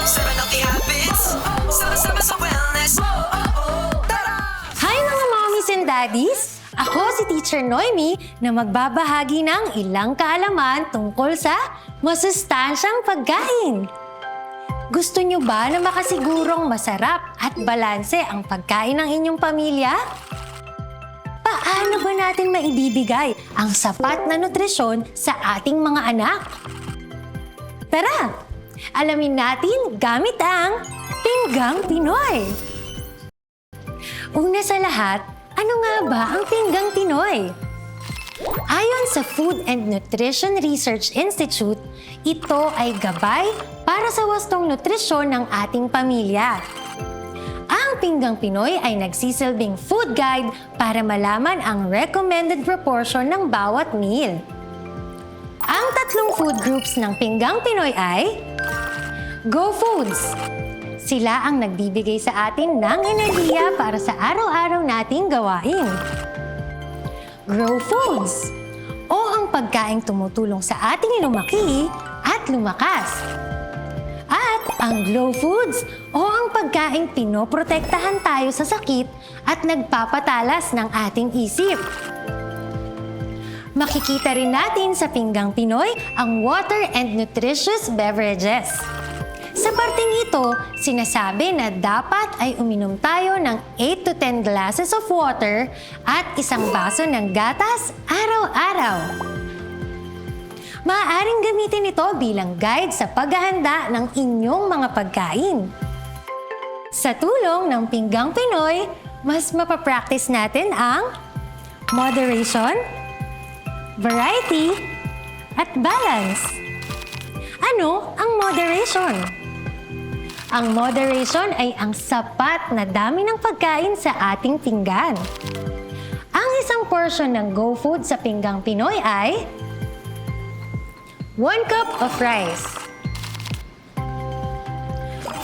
7 healthy habits. Sama-sama sa wellness. Hi mga mommies and daddies! Ako si Teacher Noemi na magbabahagi ng ilang kaalaman tungkol sa masustansyang pagkain. Gusto nyo ba na makasigurong masarap at balanse ang pagkain ng inyong pamilya? Paano ba natin maibibigay ang sapat na nutrisyon sa ating mga anak? Tara! Alamin natin gamit ang Pinggang Pinoy! Una sa lahat, ano nga ba ang Pinggang Pinoy? Ayon sa Food and Nutrition Research Institute, ito ay gabay para sa wastong nutrisyon ng ating pamilya. Ang Pinggang Pinoy ay nagsisilbing food guide para malaman ang recommended proportion ng bawat meal. Ang tatlong food groups ng Pinggang Pinoy ay Go Foods. Sila ang nagbibigay sa atin ng enerhiya para sa araw-araw nating gawain. Grow Foods o ang pagkaing tumutulong sa ating lumaki at lumakas. At ang Glow Foods o ang pagkaing pinoprotektahan tayo sa sakit at nagpapatalas ng ating isip. Makikita rin natin sa Pinggang Pinoy ang water and nutritious beverages. Sa parteng ito, sinasabi na dapat ay uminom tayo ng 8 to 10 glasses of water at isang baso ng gatas araw-araw. Maaaring gamitin ito bilang guide sa paghahanda ng inyong mga pagkain. Sa tulong ng Pinggang Pinoy, mas mapapractice natin ang moderation, variety, at balance. Ano ang moderation? Ang moderation ay ang sapat na dami ng pagkain sa ating pinggan. Ang isang portion ng Go Food sa Pinggang Pinoy ay 1 cup of rice,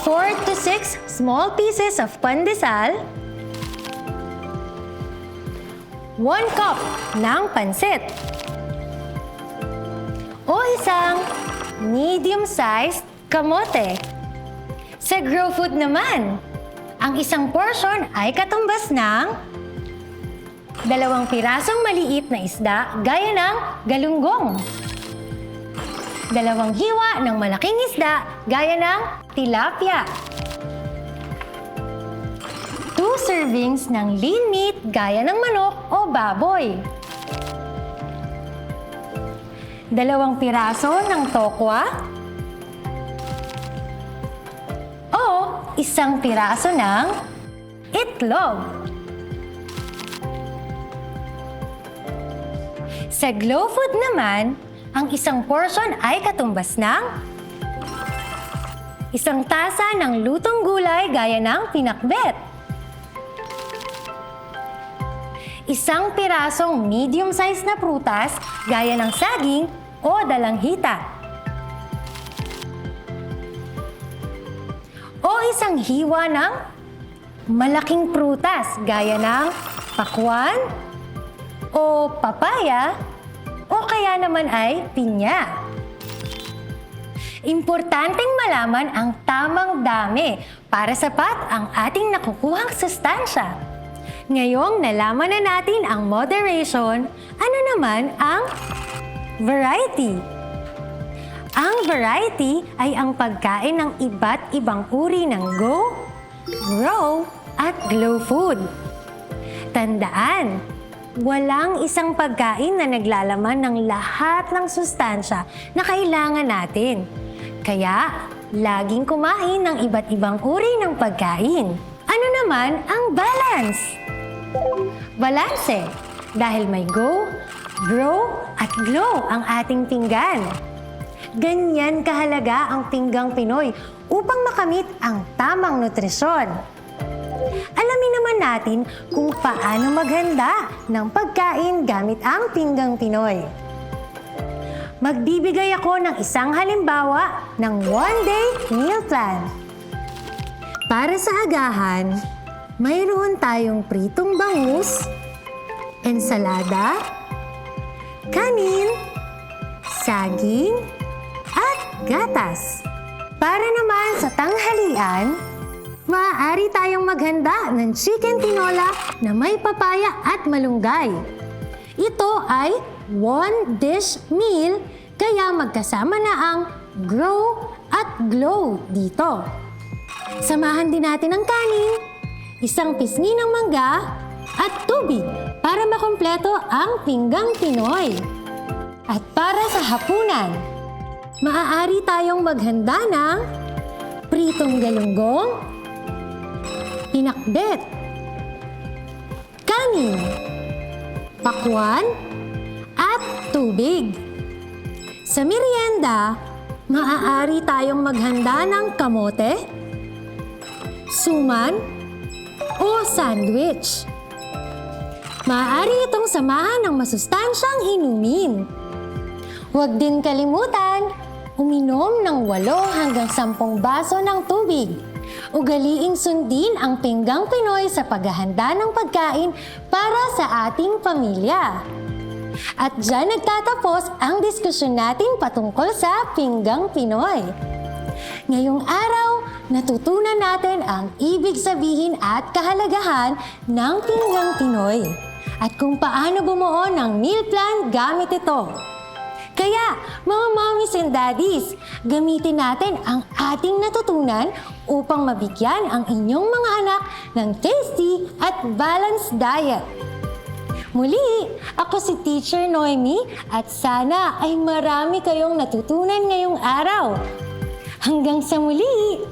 4 to 6 small pieces of pandesal, 1 cup ng pansit, o isang medium-sized kamote. Sa Grow Food naman, ang isang portion ay katumbas ng 2 pirasong maliit na isda gaya ng galunggong, 2 hiwa ng malaking isda gaya ng tilapia, 2 servings ng lean meat gaya ng manok o baboy, 2 piraso ng tokwa, o 1 piraso ng itlog. Sa Glow Food naman, ang isang portion ay katumbas ng 1 tasa ng lutong gulay gaya ng pinakbet, 1 pirasong medium-sized na prutas gaya ng saging o dalanghita, o 1 hiwa ng malaking prutas gaya ng pakwan o papaya o kaya naman ay pinya. Importanteng malaman ang tamang dami para sapat ang ating nakukuhang sustansya. Ngayong nalaman na natin ang moderation, ano naman ang variety? Ang variety ay ang pagkain ng iba't ibang uri ng Go, Grow, at Glow Food. Tandaan, walang isang pagkain na naglalaman ng lahat ng sustansya na kailangan natin. Kaya, laging kumain ng iba't ibang uri ng pagkain. Ano naman ang balance? Balanse, dahil may Go, Grow, at Glow ang ating pinggan. Ganyan kahalaga ang Pinggang Pinoy upang makamit ang tamang nutrisyon. Alamin naman natin kung paano maghanda ng pagkain gamit ang Pinggang Pinoy. Magbibigay ako ng isang halimbawa ng one-day meal plan. Para sa agahan, mayroon tayong pritong bangus, ensalada, kanin, saging, at gatas. Para naman sa tanghalian, maaari tayong maghanda ng chicken tinola na may papaya at malunggay. Ito ay one-dish meal, kaya magkasama na ang grow at glow dito. Samahan din natin ang kanin, isang pisngi ng mangga, at tubig para makumpleto ang pinggang Pinoy. At para sa hapunan, maaari tayong maghanda ng pritong galunggong, pinakbet, kanin, pakwan, at tubig. Sa merienda, maaari tayong maghanda ng kamote, suman, o sandwich. Maaari itong samahan ng masustansyang inumin. Huwag din kalimutan, uminom ng 8 hanggang 10 baso ng tubig. Ugaliing sundin ang pinggang Pinoy sa paghahanda ng pagkain para sa ating pamilya. At dyan nagtatapos ang diskusyon natin patungkol sa pinggang Pinoy. Ngayong araw, natutunan natin ang ibig sabihin at kahalagahan ng pinggang Pinoy at kung paano bumuo ng meal plan gamit ito. Kaya, mga mommies and daddies, gamitin natin ang ating natutunan upang mabigyan ang inyong mga anak ng tasty at balanced diet. Muli, ako si Teacher Noemi at sana ay marami kayong natutunan ngayong araw. Hanggang sa muli!